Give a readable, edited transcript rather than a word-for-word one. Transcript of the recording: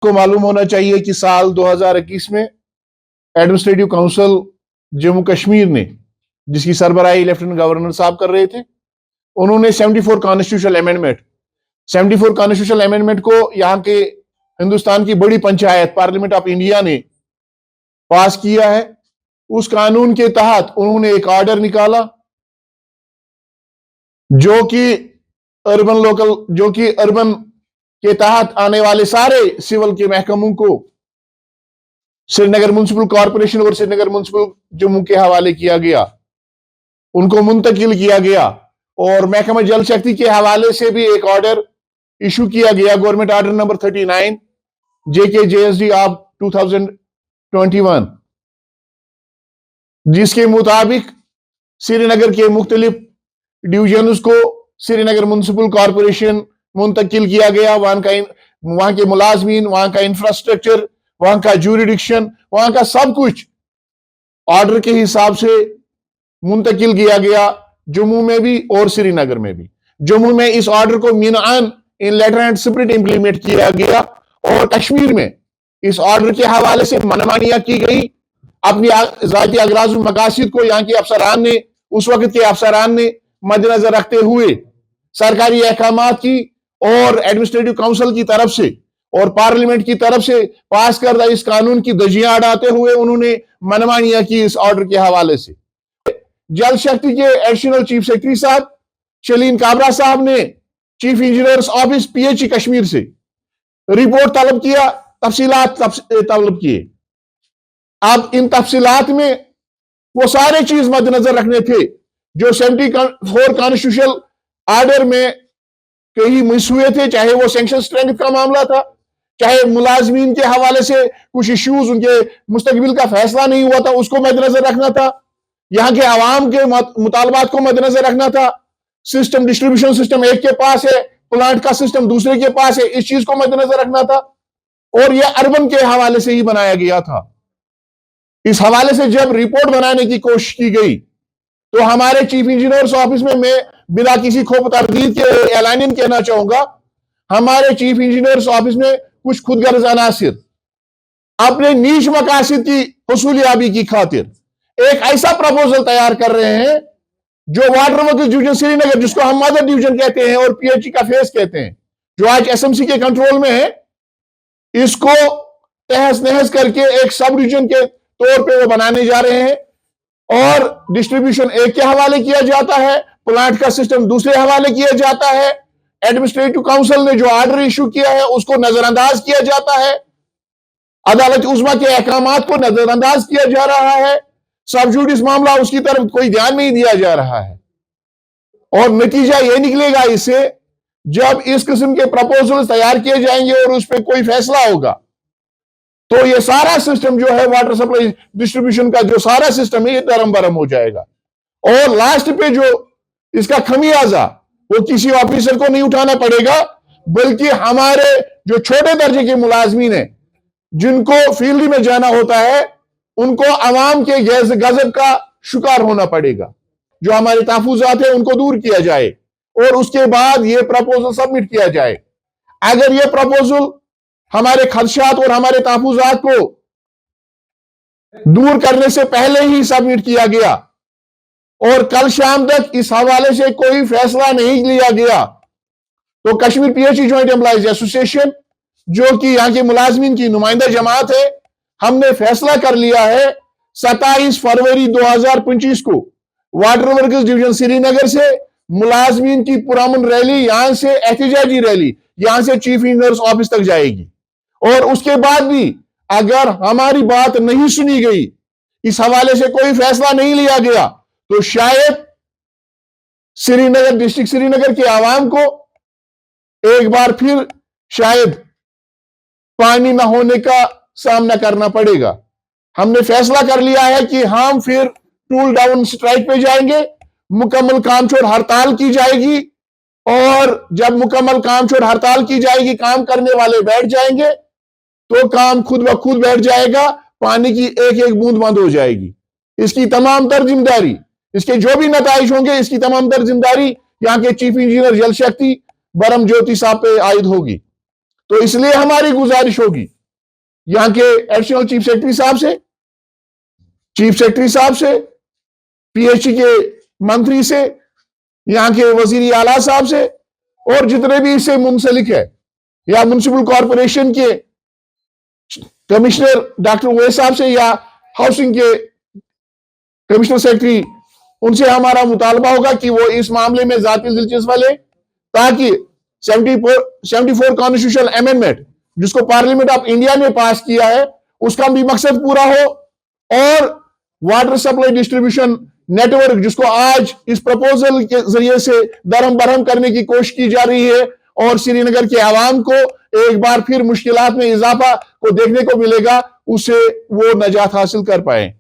को मालूम होना चाहिए कि साल 2021 में एडमिनिस्ट्रेटिव काउंसिल जम्मू कश्मीर ने, जिसकी सरबराही लेफ्टिनेंट गवर्नर साहब कर रहे थे, उन्होंने 74 कॉन्स्टिट्यूशनल अमेंडमेंट को यहां के हिंदुस्तान की बड़ी पंचायत पार्लियामेंट ऑफ इंडिया ने पास किया है। उस कानून के तहत उन्होंने एक ऑर्डर निकाला जो कि अर्बन के तहत आने वाले सारे सिविल के महकमों को श्रीनगर म्युनिसिपल कॉर्पोरेशन और श्रीनगर म्युनिसिपल जम्मू के हवाले किया गया, उनको मुंतकिल किया गया। और महकमा जल शक्ति के हवाले से भी एक ऑर्डर इशू किया गया, government order number 39 JKJSD of 2021, जिसके मुताबिक श्रीनगर के मुख्तलिफ डिवीजन को श्रीनगर म्युनिसिपल कॉर्पोरेशन मुंतकिल किया गया। वहां के मुलाजमीन, वहां का इंफ्रास्ट्रक्चर, वहां का ज्यूरिडिक्शन, वहां का सब कुछ ऑर्डर के हिसाब से मुंतकिल किया गया, जम्मू में भी और श्रीनगर में भी। जम्मू में इस ऑर्डर को मीनान इन लेटर एंड स्पिरिट इंप्लीमेंट किया गया, और कश्मीर में इस ऑर्डर के हवाले से मनमानियां की गई। अपनी जाती अगराज मकासद को यहाँ के अफसरान ने, उस वक्त के अफसरान ने मद्देनजर रखते हुए सरकारी अहकामात की और एडमिनिस्ट्रेटिव काउंसिल की तरफ से और पार्लियामेंट की तरफ से पास करदा इस कानून की धज्जियां उड़ाते हुए उन्होंने मनमानियां की इस ऑर्डर के हवाले से। जल शक्ति के एडिशनल चीफ सेक्रेटरी साहब शलीन काबरा साहब ने chief engineers office PHE Kashmir से रिपोर्ट तलब किया, तफसीलात तलब किए। अब इन तफसीलात में वो सारे चीज मद्देनजर रखने थे जो 74 कॉन्स्टिट्यूशनल ऑर्डर में कहीं मिस हुए थे, चाहे वो सैंक्शन स्ट्रेंथ का मामला था, चाहे मुलाजमीन के हवाले से कुछ इश्यूज, उनके मुस्तकबिल का फैसला नहीं हुआ था, उसको मद्देनजर रखना था, यहाँ के आवाम के मुतालबात को मद्देनजर रखना था। सिस्टम, डिस्ट्रीब्यूशन सिस्टम एक के पास है, प्लांट का सिस्टम दूसरे के पास है, इस चीज को मद्देनजर रखना था। और यह अर्बन के हवाले से ही बनाया गया था। इस हवाले से जब रिपोर्ट बनाने की कोशिश की गई तो हमारे चीफ इंजीनियर्स ऑफिस में, मैं बिना किसी खोफ तरदीद के एलानियन कहना चाहूंगा, हमारे चीफ इंजीनियर्स ऑफिस में कुछ खुदगर्ज अनासिर अपने नीश मकासद की हुसूलियाबी की खातिर एक ऐसा प्रपोजल तैयार कर रहे हैं जो वाटर वर्क्स डिवीजन श्रीनगर, जिसको हम मदर डिवीजन कहते हैं और PHE का फेस कहते हैं, जो आज SMC के कंट्रोल में है, इसको तहस नहस करके एक सब डिवीजन के तौर पे वो बनाने जा रहे हैं। और डिस्ट्रीब्यूशन एक के हवाले किया जाता है, प्लांट का सिस्टम दूसरे हवाले किया जाता है, एडमिनिस्ट्रेटिव काउंसिल ने जो ऑर्डर इशू किया है उसको नजरअंदाज किया जाता है, अदालत उज़्मा के अहकामात को नजरअंदाज किया जा रहा है, सब जुडिस मामला उसकी तरफ कोई ध्यान नहीं दिया जा रहा है। और नतीजा यह निकलेगा इससे, जब इस किस्म के प्रपोजल तैयार किए जाएंगे और उस पर कोई फैसला होगा तो ये सारा सिस्टम जो है वाटर सप्लाई डिस्ट्रीब्यूशन का जो सारा सिस्टम है ये धर्म बरम हो जाएगा। और लास्ट पे जो इसका खमियाजा वो किसी ऑफिसर को नहीं उठाना पड़ेगा, बल्कि हमारे जो छोटे दर्जे के मुलाजमीन हैं जिनको फील्ड में जाना होता है, उनको अवाम के गजब का शिकार होना पड़ेगा। जो हमारे तहफुजात है उनको दूर किया जाए और उसके बाद ये प्रपोजल सबमिट किया जाए। अगर ये प्रपोजल हमारे खदशात और हमारे तहफुजात को दूर करने से पहले ही सबमिट किया गया और कल शाम तक इस हवाले से कोई फैसला नहीं लिया गया, तो Kashmir PHE joint employees association, जो कि यहां के मुलाजमीन की नुमाइंदा जमात है, हमने फैसला कर लिया है 27 फरवरी 2025 को वाटर वर्क्स डिवीजन श्रीनगर से मुलाजमीन की पुरअमन रैली, यहां से एहतजाजी रैली यहां से चीफ इंजीनियर्स ऑफिस तक जाएगी। और उसके बाद भी अगर हमारी बात नहीं सुनी गई, इस हवाले से कोई फैसला नहीं लिया गया, तो शायद श्रीनगर, डिस्ट्रिक्ट श्रीनगर के आवाम को एक बार फिर शायद पानी न होने का सामना करना पड़ेगा। हमने फैसला कर लिया है कि हम फिर टूल डाउन स्ट्राइक पे जाएंगे, मुकम्मल काम छोड़ हड़ताल की जाएगी, और जब मुकम्मल काम छोड़ हड़ताल की जाएगी, काम करने वाले बैठ जाएंगे तो काम खुद ब खुद बैठ जाएगा, पानी की एक एक बूंद बंद हो जाएगी। इसकी तमाम तर जिम्मेदारी, इसके जो भी नताइज होंगे, इसकी तमाम तर जिम्मेदारी यहाँ के चीफ इंजीनियर जल शक्ति बरम ज्योति साहब पे आयद होगी। تو اس لیے ہماری گزارش ہوگی یہاں کے ایڈیشنل چیف سیکرٹری صاحب سے پی ایچ ای کے منتری سے، یہاں کے وزیر اعلیٰ صاحب سے، اور جتنے بھی اس سے منسلک ہے، یا میونسپل کارپوریشن کے کمشنر ڈاکٹر اویس صاحب سے، یا ہاؤسنگ کے کمشنر سیکرٹری، ان سے ہمارا مطالبہ ہوگا کہ وہ اس معاملے میں ذاتی دلچسپی لے، تاکہ 74 کانسٹیٹیوشنل امینڈمنٹ جس کو پارلیمنٹ آف انڈیا نے پاس کیا ہے، اس کا بھی مقصد پورا ہو، اور water supply distribution network جس کو آج اس پروپوزل کے ذریعے سے درہم برہم کرنے کی کوشش کی جا رہی ہے، اور سری نگر کے عوام کو ایک بار پھر مشکلات میں اضافہ کو دیکھنے کو ملے گا، اس سے وہ نجات حاصل کر پائیں۔